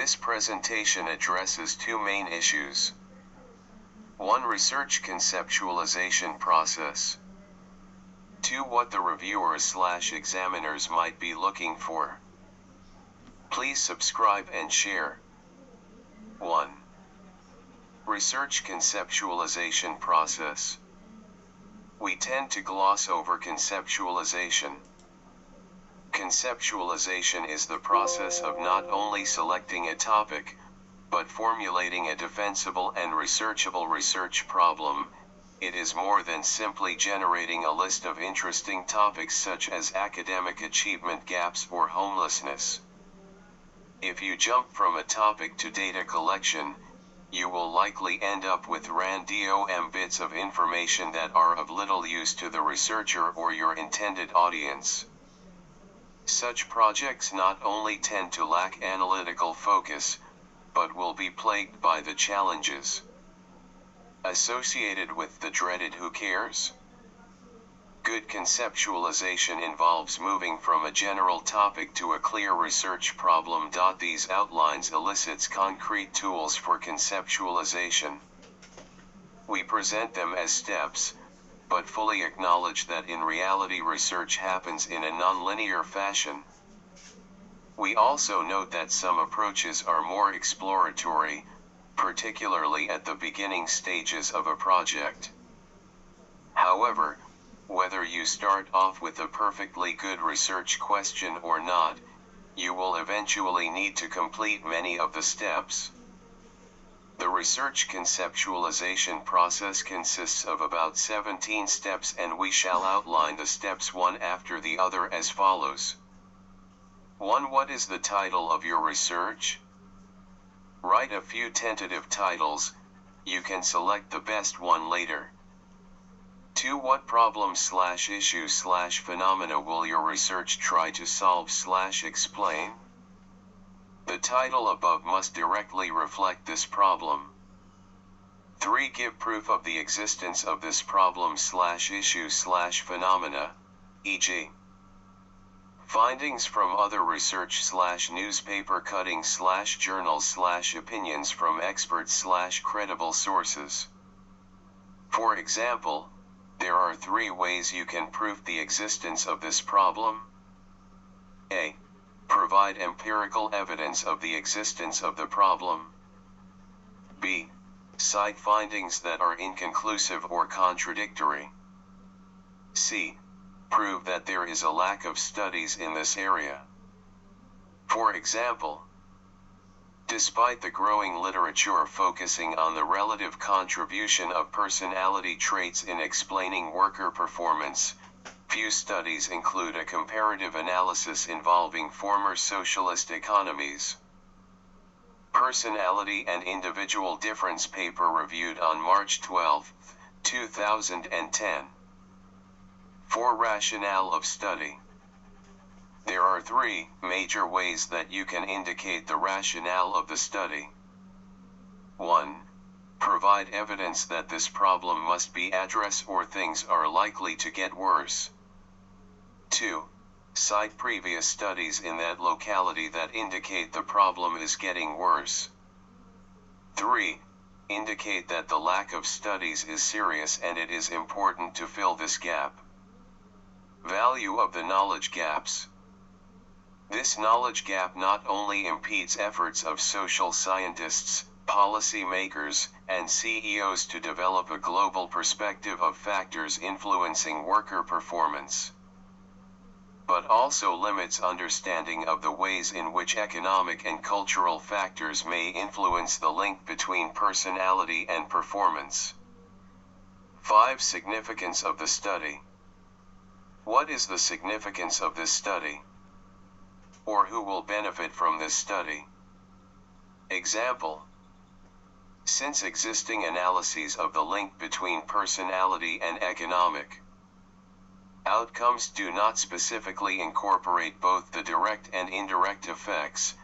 This presentation addresses two main issues. 1. Research conceptualization process. 2. What the reviewers/examiners might be looking for. Please subscribe and share. 1. Research conceptualization process. We tend to gloss over conceptualization. Conceptualization is the process of not only selecting a topic, but formulating a defensible and researchable research problem. It is more than simply generating a list of interesting topics such as academic achievement gaps or homelessness. If you jump from a topic to data collection, you will likely end up with random bits of information that are of little use to the researcher or your intended audience. Such projects not only tend to lack analytical focus, but will be plagued by the challenges associated with the dreaded "who cares?" Good conceptualization involves moving from a general topic to a clear research problem. These outlines elicits concrete tools for conceptualization. We present them as steps, but fully acknowledge that in reality research happens in a nonlinear fashion. We also note that some approaches are more exploratory, particularly at the beginning stages of a project. However, whether you start off with a perfectly good research question or not, you will eventually need to complete many of the steps. The research conceptualization process consists of about 17 steps, and we shall outline the steps one after the other as follows. 1. What is the title of your research? Write a few tentative titles. You can select the best one later. 2. What problem/issue/phenomena will your research try to solve/explain? The title above must directly reflect this problem. 3. Give proof of the existence of this problem/issue/phenomena, e.g. findings from other research/newspaper cuttings/journals/opinions from experts/credible sources. For example, there are 3 ways you can prove the existence of this problem. A. Provide empirical evidence of the existence of the problem. B. Cite findings that are inconclusive or contradictory. C. Prove that there is a lack of studies in this area. For example, despite the growing literature focusing on the relative contribution of personality traits in explaining worker performance, few studies include a comparative analysis involving former socialist economies. Personality and Individual Difference paper reviewed on March 12, 2010. 4. Rationale of study. There are 3 major ways that you can indicate the rationale of the study. 1. Provide evidence that this problem must be addressed or things are likely to get worse. 2. Cite previous studies in that locality that indicate the problem is getting worse. 3. Indicate that the lack of studies is serious and it is important to fill this gap. Value of the knowledge gaps. This knowledge gap not only impedes efforts of social scientists, policy makers, and CEOs to develop a global perspective of factors influencing worker performance, but also limits understanding of the ways in which economic and cultural factors may influence the link between personality and performance. 5. Significance of the study. What is the significance of this study? Or who will benefit from this study? Example: since existing analyses of the link between personality and economic outcomes do not specifically incorporate both the direct and indirect effects,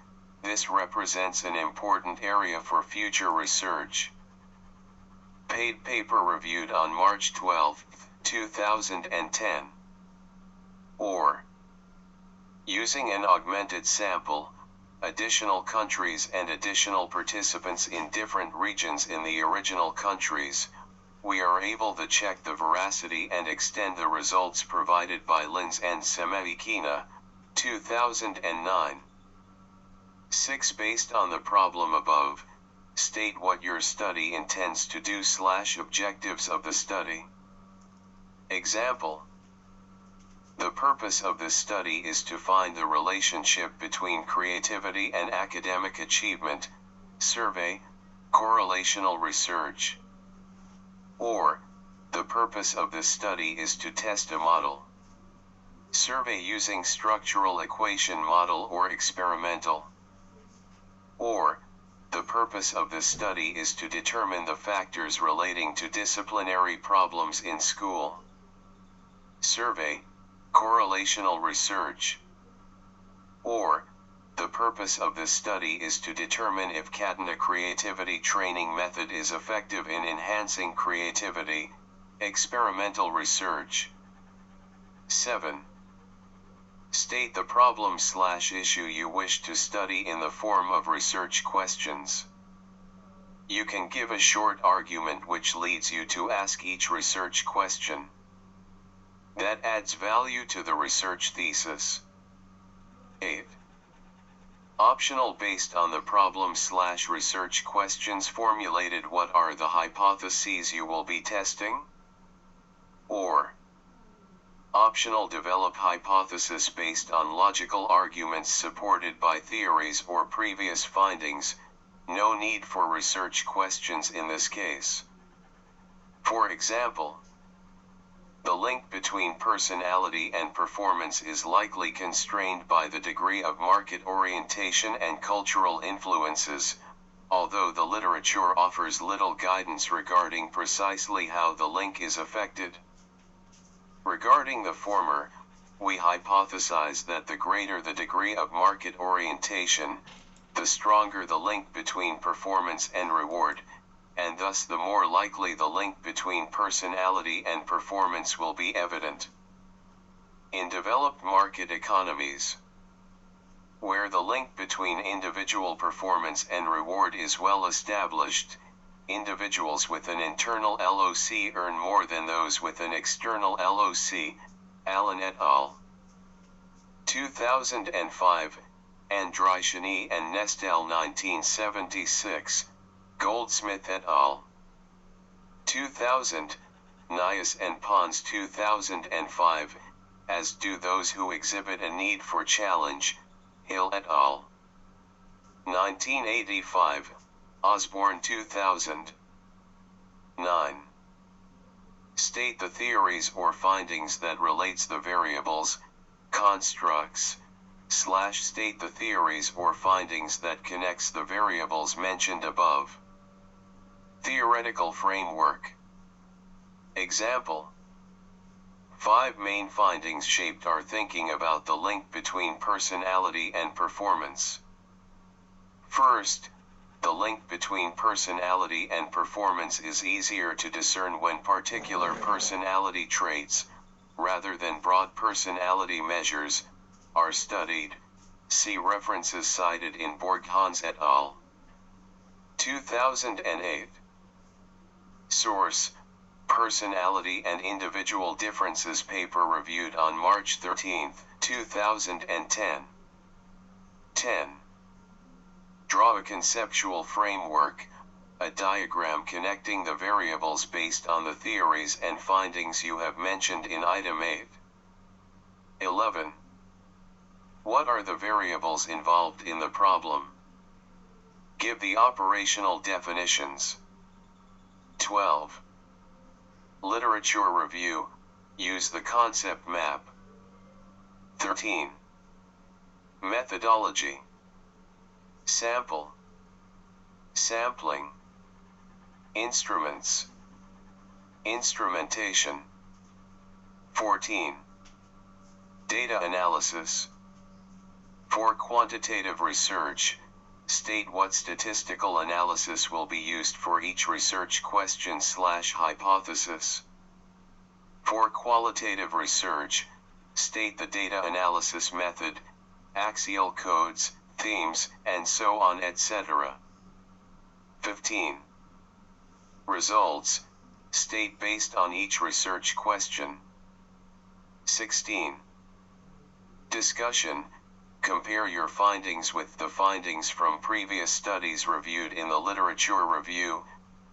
this represents an important area for future research. Paid paper reviewed on March 12, 2010. Or, using an augmented sample, additional countries and additional participants in different regions in the original countries, we are able to check the veracity and extend the results provided by Lins and Semikina, 2009. 6. Based on the problem above, state what your study intends to do / objectives of the study. Example: the purpose of this study is to find the relationship between creativity and academic achievement. Survey, correlational research. Or, the purpose of this study is to test a model. Survey using structural equation model or experimental. Or, the purpose of this study is to determine the factors relating to disciplinary problems in school. Survey, correlational research. Or, the purpose of this study is to determine if Katana creativity training method is effective in enhancing creativity. Experimental research. 7. State the problem / issue you wish to study in the form of research questions. You can give a short argument which leads you to ask each research question. That adds value to the research thesis. 8. Optional: based on the problem / research questions formulated, what are the hypotheses you will be testing? Or, optional: develop hypothesis based on logical arguments supported by theories or previous findings. No need for research questions in this case. For example, the link between personality and performance is likely constrained by the degree of market orientation and cultural influences, although the literature offers little guidance regarding precisely how the link is affected. Regarding the former, we hypothesize that the greater the degree of market orientation, the stronger the link between performance and reward, and thus the more likely the link between personality and performance will be evident. In developed market economies, where the link between individual performance and reward is well established, individuals with an internal LOC earn more than those with an external LOC. Allen et al. 2005, Andreicheny and Nestel 1976, Goldsmith et al. 2000, Nias and Pons 2005, as do those who exhibit a need for challenge. Hill et al. 1985, Osborne 2000. 9. State the theories or findings that relates the variables, constructs, / state the theories or findings that connects the variables mentioned above. Theoretical framework. Example: 5 main findings shaped our thinking about the link between personality and performance. First, the link between personality and performance is easier to discern when particular personality traits, rather than broad personality measures, are studied. See references cited in Borghans et al. 2008. Source: Personality and Individual Differences paper reviewed on March 13, 2010. 10. Draw a conceptual framework, a diagram connecting the variables based on the theories and findings you have mentioned in item 8. 11. What are the variables involved in the problem? Give the operational definitions. 12. Literature review, use the concept map. 13. Methodology. Sample. Sampling. Instruments. Instrumentation. 14. Data analysis. For quantitative research, state what statistical analysis will be used for each research question / hypothesis. For qualitative research, state the data analysis method, axial codes, themes, and so on, etc. 15. Results. State based on each research question. 16. Discussion. Compare your findings with the findings from previous studies reviewed in the literature review.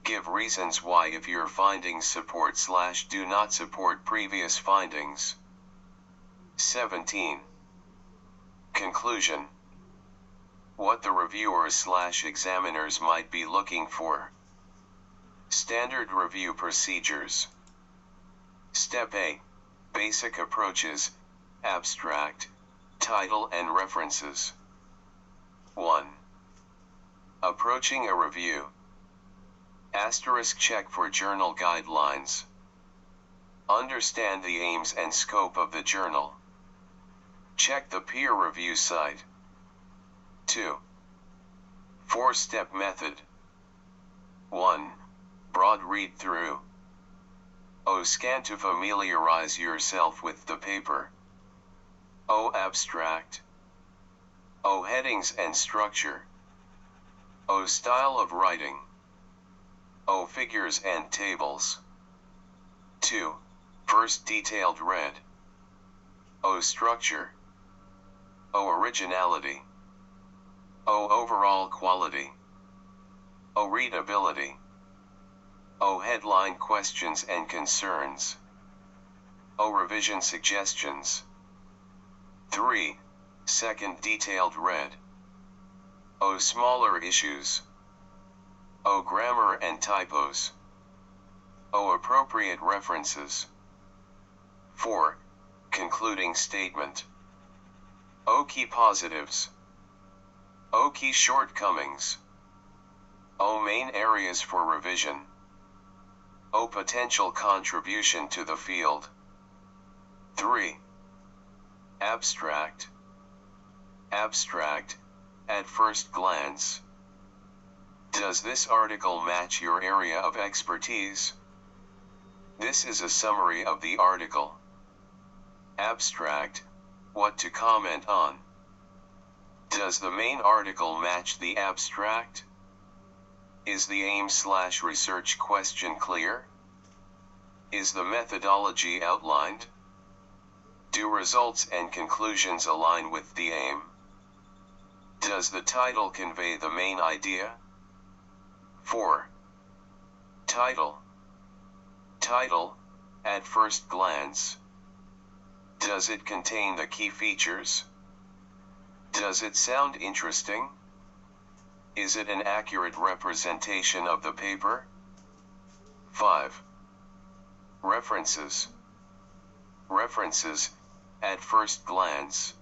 Give reasons why if your findings support/do not support previous findings. 17. Conclusion. What the reviewers/examiners might be looking for. Standard review procedures. Step A. Basic approaches, abstract, title and references. 1. Approaching a review. Asterisk check for journal guidelines. Understand the aims and scope of the journal. Check the peer review site. 2. 4-step method. 1. Broad read-through. O. Scan to familiarize yourself with the paper. O. Abstract. O. Headings and structure. O. Style of writing. O. Figures and tables. 2. First detailed read. O. Structure. O. Originality. O. Overall quality. O. Readability. O. Headline questions and concerns. O. Revision suggestions. 3. Second detailed read. O. Smaller issues. O. Grammar and typos. O. Appropriate references. 4. Concluding statement. O. Key positives. O. Key shortcomings. O. Main areas for revision. O. Potential contribution to the field. 3. Abstract. Abstract. At first glance. Does this article match your area of expertise? This is a summary of the article. Abstract. What to comment on. Does the main article match the abstract? Is the aim/research question clear? Is the methodology outlined? Do results and conclusions align with the aim? Does the title convey the main idea? 4. Title. Title, at first glance. Does it contain the key features? Does it sound interesting? Is it an accurate representation of the paper? 5. References. References, at first glance.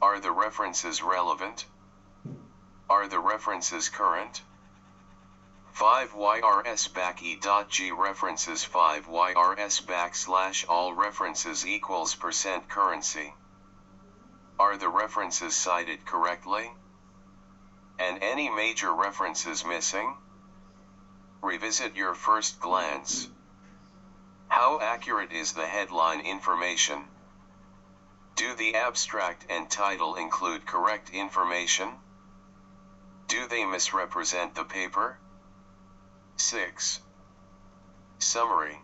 Are the references relevant? Are the references current? 5 YRS-E.G references 5 YRS/all references equals % currency. Are the references cited correctly? And any major references missing? Revisit your first glance. How accurate is the headline information? Do the abstract and title include correct information? Do they misrepresent the paper? 6. Summary.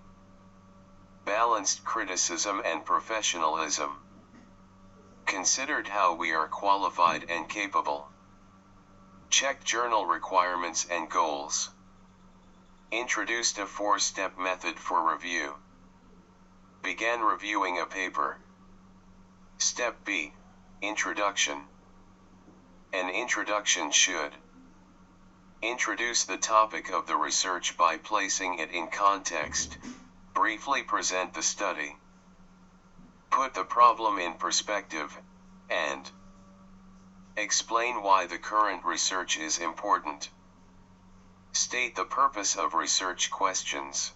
Balanced criticism and professionalism. Considered how we are qualified and capable. Checked journal requirements and goals. Introduced a 4-step method for review. Began reviewing a paper. Step B. Introduction. An introduction should introduce the topic of the research by placing it in context, briefly present the study, put the problem in perspective, and explain why the current research is important. State the purpose of research questions.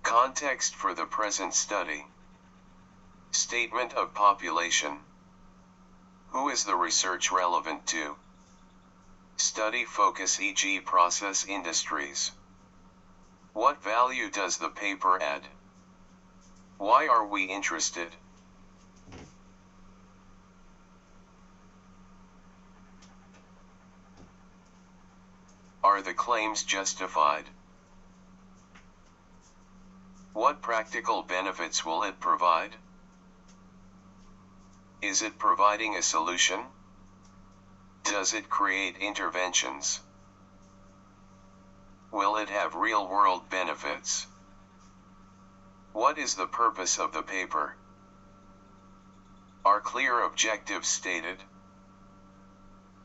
Context for the present study. Statement of population. Who is the research relevant to? Study focus, e.g. process industries. What value does the paper add? Why are we interested? Are the claims justified? What practical benefits will it provide? Is it providing a solution? Does it create interventions? Will it have real-world benefits? What is the purpose of the paper? Are clear objectives stated?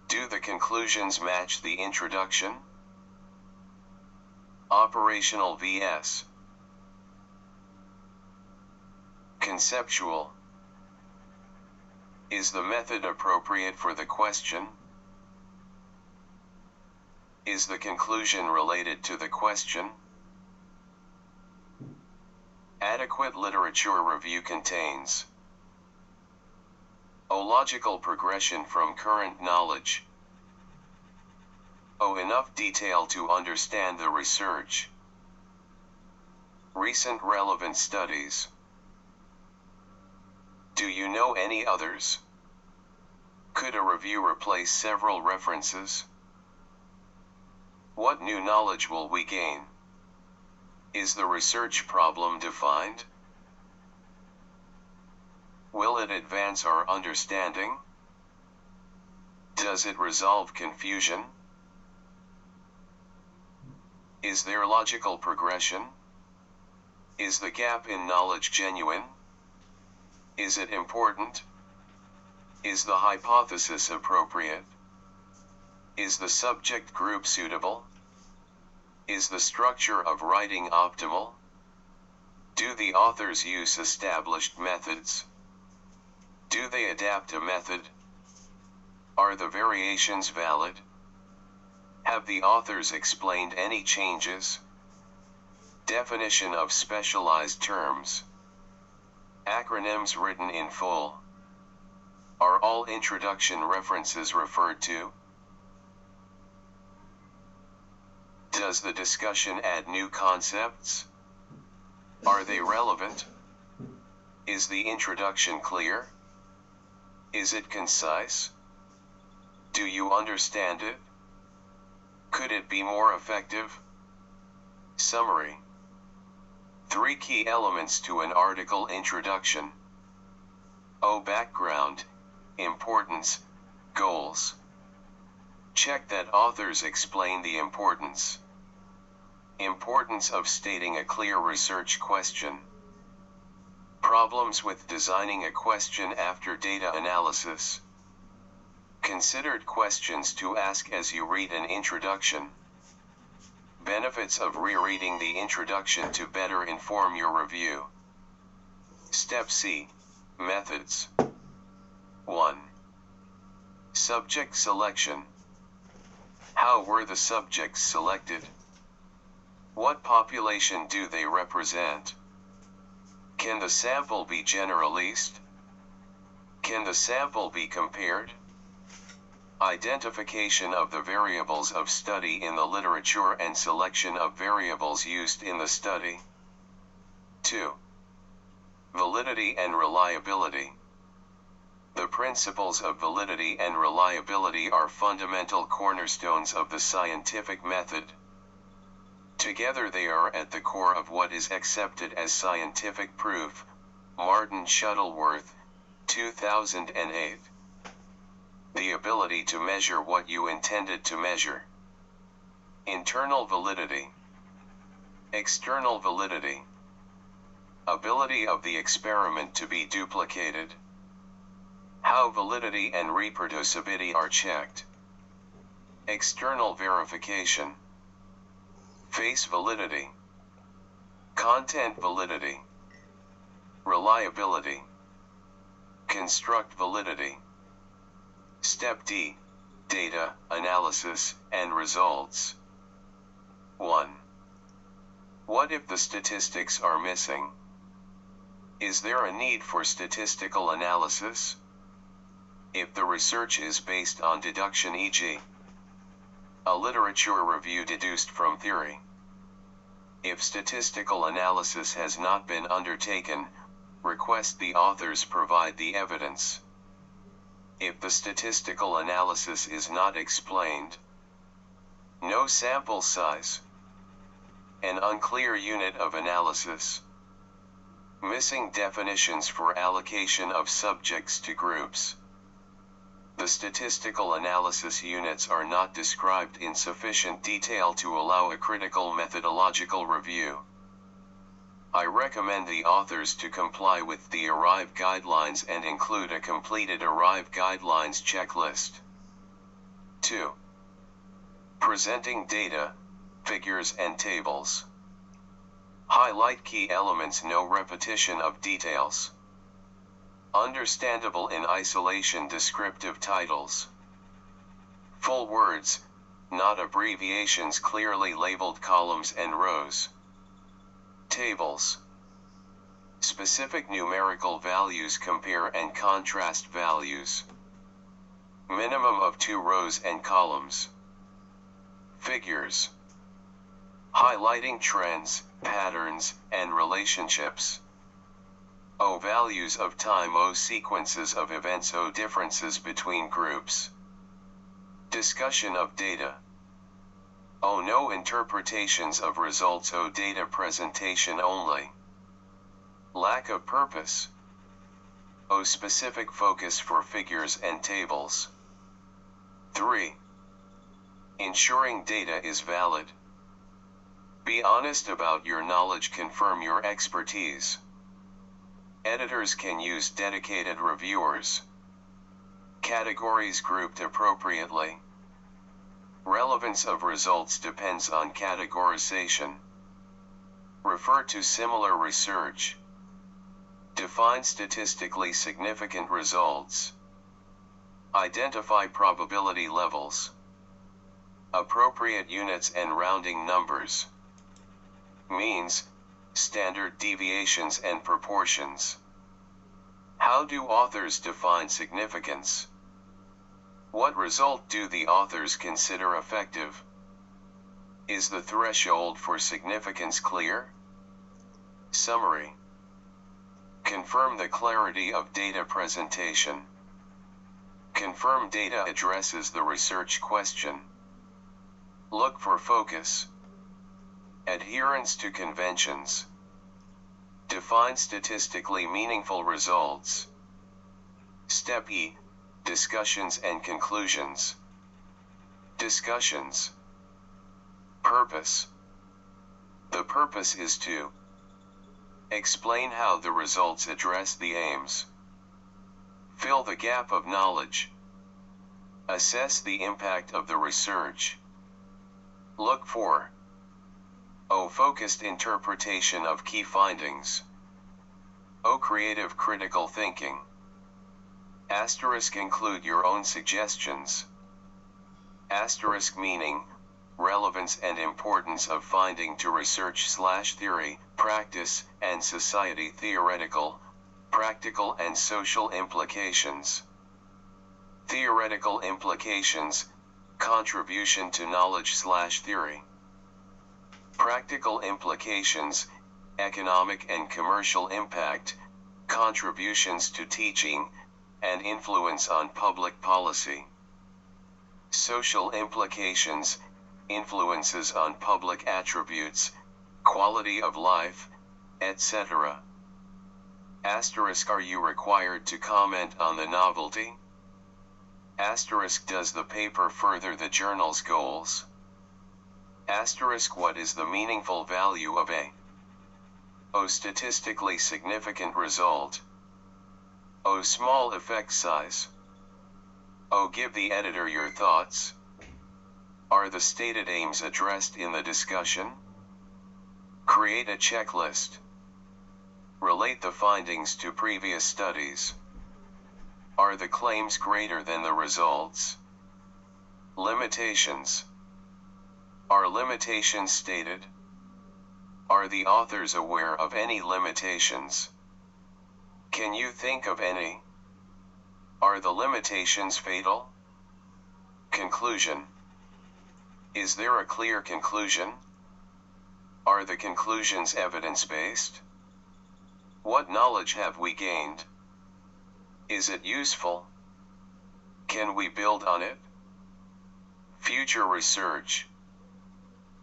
Do the conclusions match the introduction? Operational vs. Conceptual. Is the method appropriate for the question? Is the conclusion related to the question? Adequate literature review contains a logical progression from current knowledge. Enough detail to understand the research. Recent relevant studies. Do you know any others? Could a review replace several references? What new knowledge will we gain? Is the research problem defined? Will it advance our understanding? Does it resolve confusion? Is there logical progression? Is the gap in knowledge genuine? Is it important? Is the hypothesis appropriate? Is the subject group suitable? Is the structure of writing optimal? Do the authors use established methods? Do they adapt a method? Are the variations valid? Have the authors explained any changes? Definition of specialized terms. Acronyms written in full. Are all introduction references referred to? Does the discussion add new concepts? Are they relevant? Is the introduction clear? Is it concise? Do you understand it? Could it be more effective? Summary. 3 key elements to an article introduction. Background, importance, goals. Check that authors explain the importance. Importance of stating a clear research question. Problems with designing a question after data analysis. Considered questions to ask as you read an introduction. Benefits of rereading the introduction to better inform your review. Step C. Methods. 1. Subject selection. How were the subjects selected? What population do they represent? Can the sample be generalized? Can the sample be compared? Identification of the variables of study in the literature and selection of variables used in the study. 2. Validity and reliability. The principles of validity and reliability are fundamental cornerstones of the scientific method. Together they are at the core of what is accepted as scientific proof. Martin Shuttleworth, 2008. The ability to measure what you intended to measure. Internal validity. External validity. Ability of the experiment to be duplicated. How validity and reproducibility are checked. External verification. Face validity. Content validity. Reliability. Construct validity. Step D. Data, analysis, and results. 1. What if the statistics are missing? Is there a need for statistical analysis? If the research is based on deduction, e.g., a literature review deduced from theory. If statistical analysis has not been undertaken, request the authors provide the evidence. If the statistical analysis is not explained, No sample size. An unclear unit of analysis. Missing definitions for allocation of subjects to groups. The statistical analysis units are not described in sufficient detail to allow a critical methodological review. I recommend the authors to comply with the ARRIVE guidelines and include a completed ARRIVE guidelines checklist. 2. Presenting data, figures and tables. Highlight key elements, no repetition of details. Understandable in isolation, descriptive titles. Full words, not abbreviations, clearly labeled columns and rows. Tables. Specific numerical values, compare and contrast values. Minimum of 2 rows and columns. Figures. Highlighting trends, patterns, and relationships. O values of time, O sequences of events, O differences between groups. Discussion of data. O no interpretations of results, O data presentation only. Lack of purpose. O specific focus for figures and tables. 3. Ensuring data is valid. Be honest about your knowledge, confirm your expertise. Editors can use dedicated reviewers. Categories grouped appropriately. Relevance of results depends on categorization. Refer to similar research. Define statistically significant results. Identify probability levels. Appropriate units and rounding numbers. Means, standard deviations and proportions. How do authors define significance? What result do the authors consider effective? Is the threshold for significance clear? Summary. Confirm the clarity of data presentation. Confirm data addresses the research question. Look for focus. Adherence to conventions. Define statistically meaningful results. Step E. Discussions and conclusions. Discussions. Purpose. The purpose is to explain how the results address the aims. Fill the gap of knowledge. Assess the impact of the research. Look for O focused interpretation of key findings. O creative critical thinking. Asterisk include your own suggestions. Asterisk meaning, relevance and importance of finding to research/theory, practice, and society. Theoretical, practical and social implications. Theoretical implications, contribution to knowledge/theory. Practical implications, economic and commercial impact, contributions to teaching, and influence on public policy. Social implications, influences on public attributes, quality of life, etc. Asterisk are you required to comment on the novelty? Asterisk does the paper further the journal's goals? Asterisk what is the meaningful value of O statistically significant result? O small effect size? O give the editor your thoughts? Are the stated aims addressed in the discussion? Create a checklist. Relate the findings to previous studies. Are the claims greater than the results? Limitations. Are limitations stated? Are the authors aware of any limitations? Can you think of any? Are the limitations fatal? Conclusion. Is there a clear conclusion? Are the conclusions evidence-based? What knowledge have we gained? Is it useful? Can we build on it? Future research.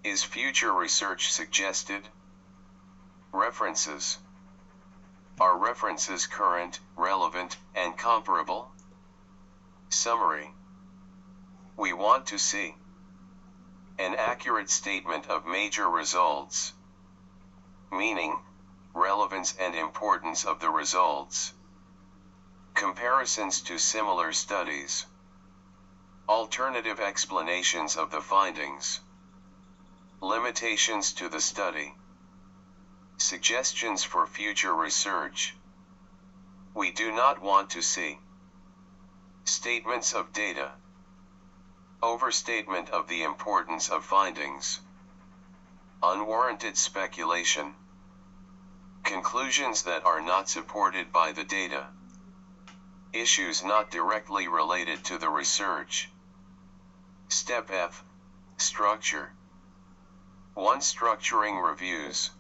Is future research suggested? References. Are references current, relevant, and comparable? Summary. We want to see an accurate statement of major results, meaning, relevance and importance of the results, comparisons to similar studies, alternative explanations of the findings, limitations to the study, suggestions for future research. We do not want to see statements of data, overstatement of the importance of findings, unwarranted speculation, conclusions that are not supported by the data, issues not directly related to the research. Step F. Structure. 1. Structuring reviews.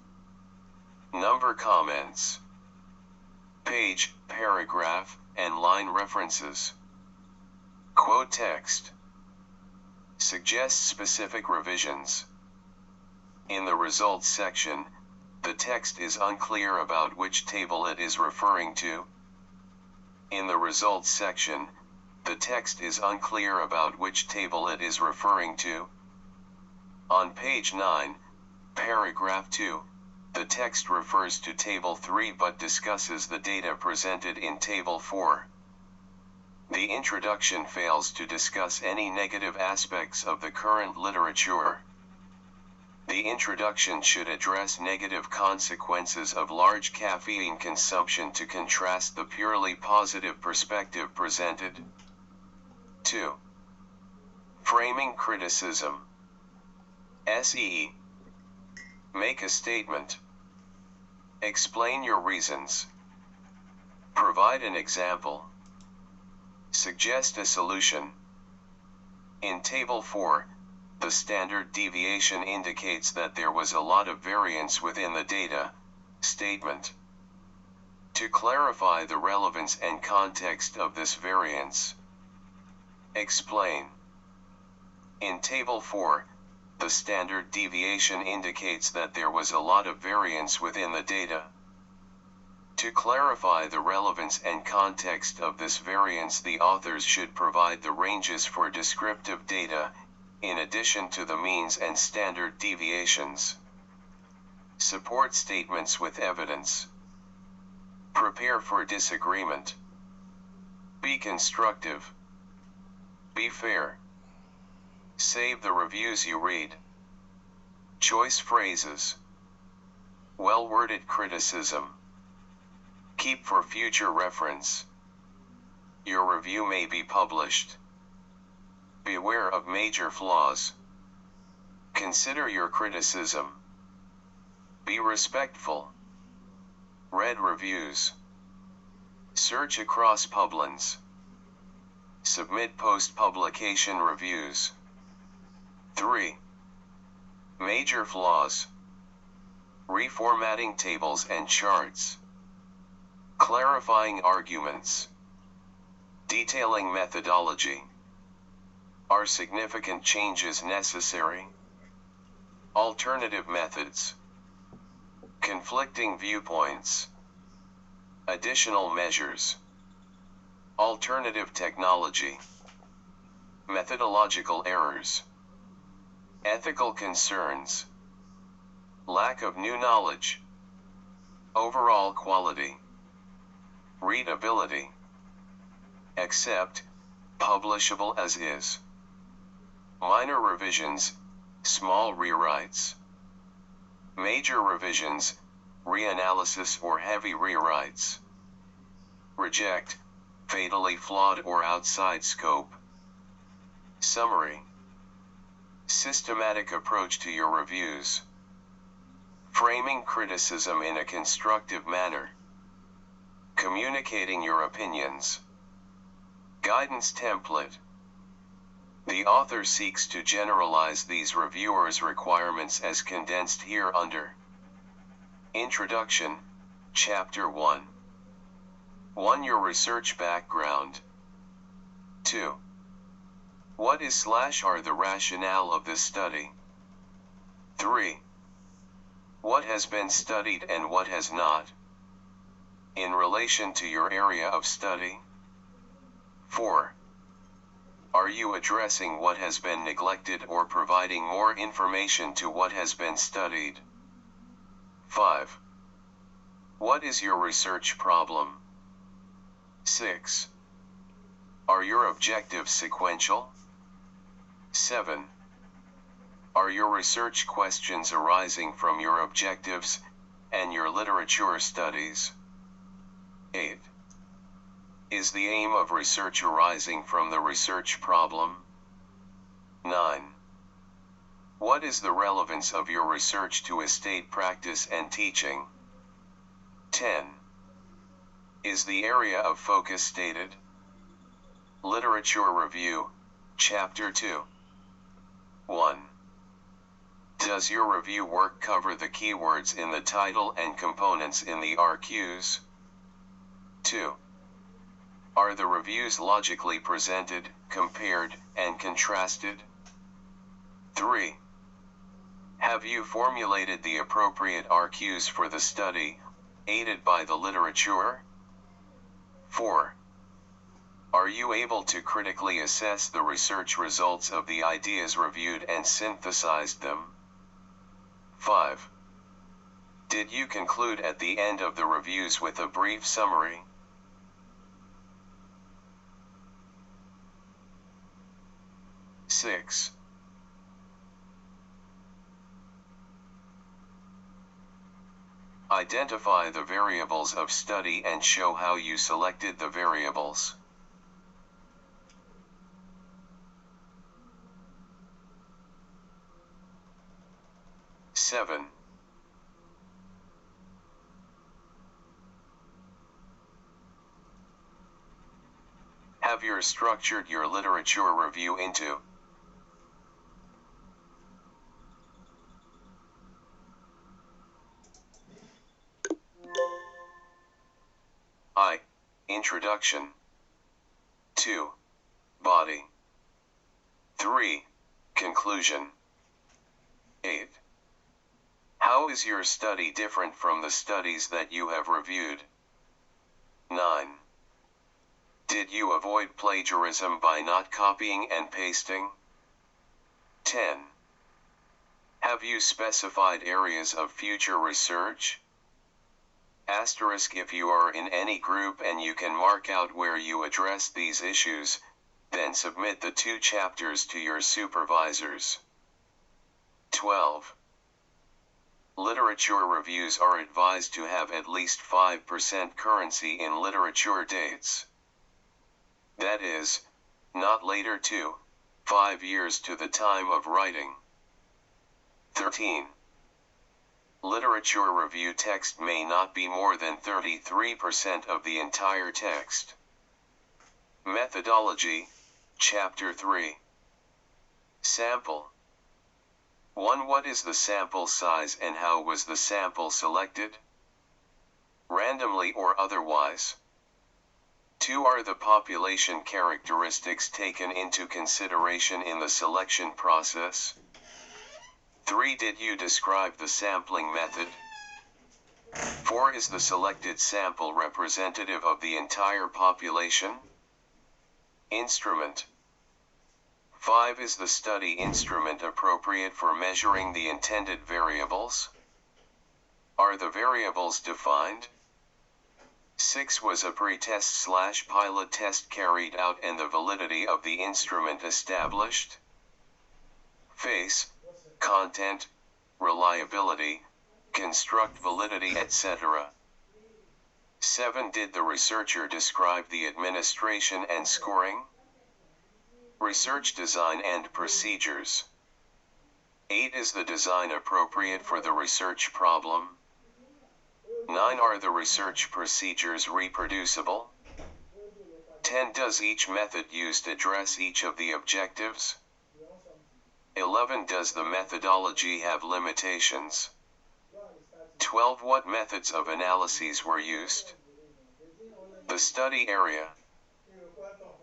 Number comments. Page, paragraph, and line references. Quote text. Suggest specific revisions. In the results section, the text is unclear about which table it is referring to. In the results section, the text is unclear about which table it is referring to. On page 9, paragraph 2, the text refers to table 3 but discusses the data presented in table 4. The introduction fails to discuss any negative aspects of the current literature. The introduction should address negative consequences of large caffeine consumption to contrast the purely positive perspective presented. 2. Framing criticism. SE. Make a statement. Explain your reasons. Provide an example. Suggest a solution. In Table 4, the standard deviation indicates that there was a lot of variance within the data. Statement. To clarify the relevance and context of this variance. Explain. In Table 4, the standard deviation indicates that there was a lot of variance within the data. To clarify the relevance and context of this variance, the authors should provide the ranges for descriptive data, in addition to the means and standard deviations. Support statements with evidence. Prepare for disagreement. Be constructive. Be fair. Save the reviews you read. Choice phrases. Well-worded criticism. Keep for future reference. Your review may be published. Beware of major flaws. Consider your criticism. Be respectful. Read reviews. Search across Publins. Submit post-publication reviews. 3. Major flaws. Reformatting tables and charts. Clarifying arguments. Detailing methodology. Are significant changes necessary? Alternative methods. Conflicting viewpoints. Additional measures. Alternative technology. Methodological errors. Ethical concerns. Lack of new knowledge. Overall quality. Readability. Accept, publishable as is. Minor revisions, small rewrites. Major revisions, reanalysis or heavy rewrites. Reject, fatally flawed or outside scope. Summary. Systematic approach to your reviews. Framing criticism in a constructive manner. Communicating your opinions. Guidance template. The author seeks to generalize these reviewers' requirements as condensed here under. Introduction, Chapter 1. 1. Your research background. 2. What is/are the rationale of this study? 3. What has been studied and what has not, in relation to your area of study? 4. Are you addressing what has been neglected or providing more information to what has been studied? 5. What is your research problem? 6. Are your objectives sequential? 7. Are your research questions arising from your objectives and your literature studies? 8. Is the aim of research arising from the research problem? 9. What is the relevance of your research to estate practice and teaching? 10. Is the area of focus stated? Literature Review, Chapter 2. 1. Does your review work cover the keywords in the title and components in the RQs? 2. Are the reviews logically presented, compared, and contrasted? 3. Have you formulated the appropriate RQs for the study, aided by the literature? 4. Are you able to critically assess the research results of the ideas reviewed and synthesized them? 5. Did you conclude at the end of the reviews with a brief summary? 6. Identify the variables of study and show how you selected the variables. 7. Have you structured your literature review into I. Introduction. 2. Body. 3. Conclusion. 8. How is your study different from the studies that you have reviewed? 9. Did you avoid plagiarism by not copying and pasting? 10. Have you specified areas of future research? Asterisk if you are in any group and you can mark out where you address these issues, then submit the 2 chapters to your supervisors. 12. Literature reviews are advised to have at least 5% currency in literature dates. That is, not later to 5 years to the time of writing. 13. Literature review text may not be more than 33% of the entire text. Methodology, Chapter 3. Sample. 1. What is the sample size and how was the sample selected? Randomly or otherwise. 2. Are the population characteristics taken into consideration in the selection process? 3. Did you describe the sampling method? 4. Is the selected sample representative of the entire population? Instrument. 5. Is the study instrument appropriate for measuring the intended variables? Are the variables defined? 6. Was a pre-test/pilot test carried out and the validity of the instrument established? Face, content, reliability, construct validity, etc. 7. Did the researcher describe the administration and scoring? Research design and procedures. 8. Is the design appropriate for the research problem? 9. Are the research procedures reproducible? 10. Does each method used address each of the objectives? 11. Does the methodology have limitations? 12. What methods of analyses were used? The study area.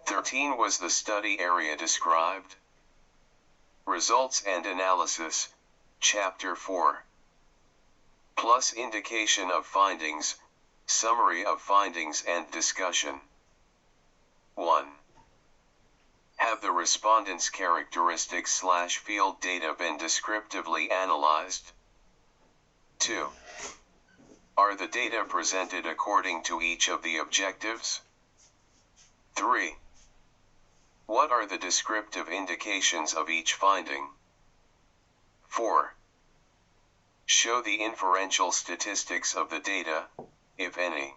13. Was the study area described? Results and analysis, Chapter 4. Plus indication of findings, summary of findings and discussion. 1. Have the respondents' characteristics/field data been descriptively analyzed? 2. Are the data presented according to each of the objectives? 3. What are the descriptive indications of each finding? 4. Show the inferential statistics of the data, if any.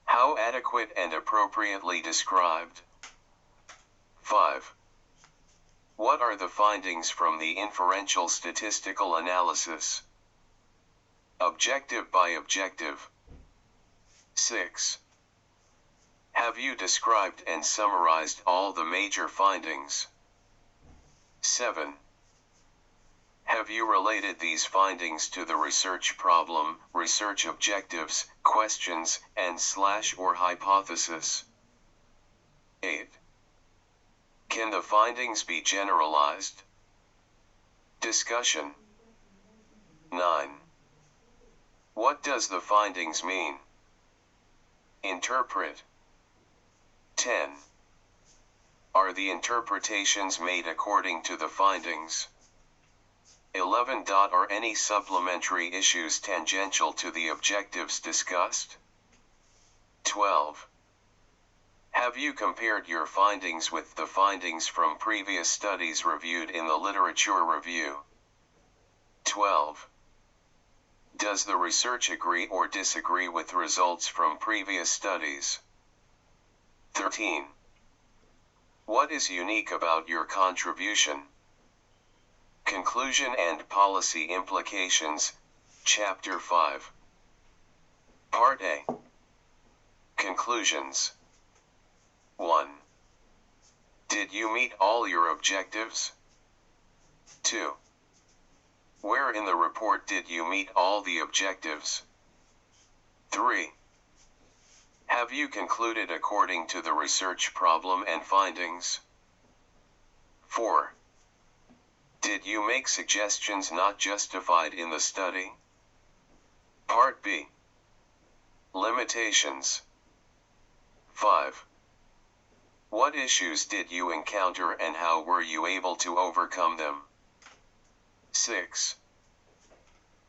How adequate and appropriately described? 5. What are the findings from the inferential statistical analysis? Objective by objective. 6. Have you described and summarized all the major findings? 7. Have you related these findings to the research problem, research objectives, questions, and/or hypothesis? 8. Can the findings be generalized? Discussion. 9. What does the findings mean? Interpret. 10. Are the interpretations made according to the findings? 11. Are any supplementary issues tangential to the objectives discussed? 12. Have you compared your findings with the findings from previous studies reviewed in the literature review? 12. Does the research agree or disagree with results from previous studies? 13. What is unique about your contribution? Conclusion and policy implications, Chapter 5. Part A. Conclusions. 1. Did you meet all your objectives? 2. Where in the report did you meet all the objectives? 3. Have you concluded according to the research problem and findings? 4. Did you make suggestions not justified in the study? Part B. Limitations. 5. What issues did you encounter and how were you able to overcome them? 6.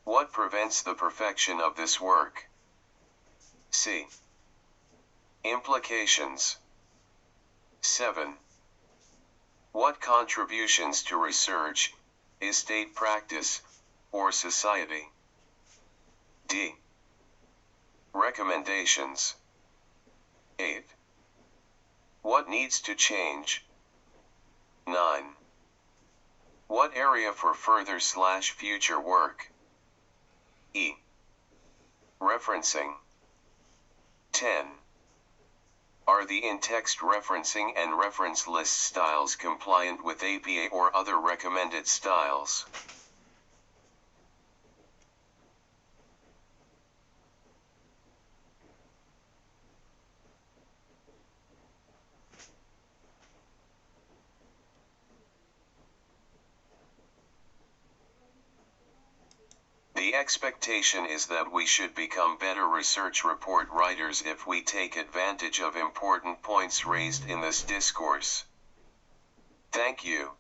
What prevents the perfection of this work? C. Implications. 7. What contributions to research, estate practice, or society? D. Recommendations. 8. What needs to change? 9. What area for further/future work? E. Referencing. 10. Are the in-text referencing and reference list styles compliant with APA or other recommended styles? The expectation is that we should become better research report writers if we take advantage of important points raised in this discourse. Thank you.